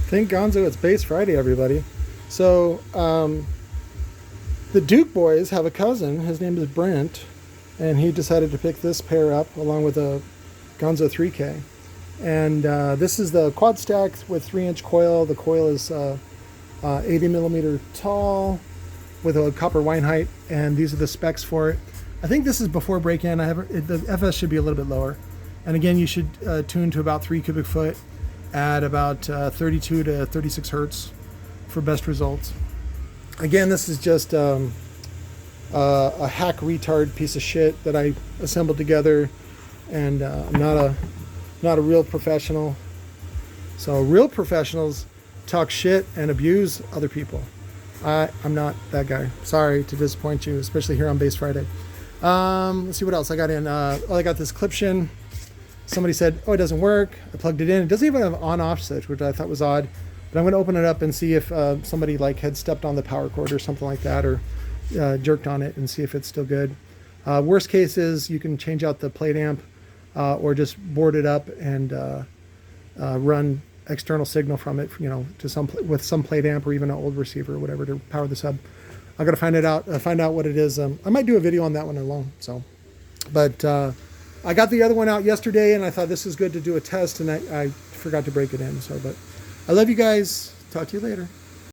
Thank Gonzo, it's Bass Friday, everybody. So, the Duke boys have a cousin. His name is Brent, and he decided to pick this pair up along with a GONZO 3K. And this is the quad stack with 3-inch coil. The coil is 80 millimeter tall with a copper wine height, and these are the specs for it. I think this is before break-in. The FS should be a little bit lower. And again, you should tune to about 3 cubic foot at about 32 to 36 hertz for best results. Again, this is just a hack retard piece of shit that I assembled together, and I'm not a real professional. So real professionals talk shit and abuse other people. I'm not that guy. Sorry to disappoint you, especially here on Bass Friday. Let's see what else I got in. I got this clip shin. Somebody said, oh, it doesn't work. I plugged it in. It doesn't even have an on-off switch, which I thought was odd. But I'm going to open it up and see if somebody had stepped on the power cord or something like that, or jerked on it, and see if it's still good. Worst case is you can change out the plate amp, or just board it up and run external signal from it, to with some plate amp or even an old receiver or whatever to power the sub. I got to find out what it is. I might do a video on that one alone. So, but I got the other one out yesterday, and I thought this is good to do a test, and I forgot to break it in. So, but I love you guys. Talk to you later.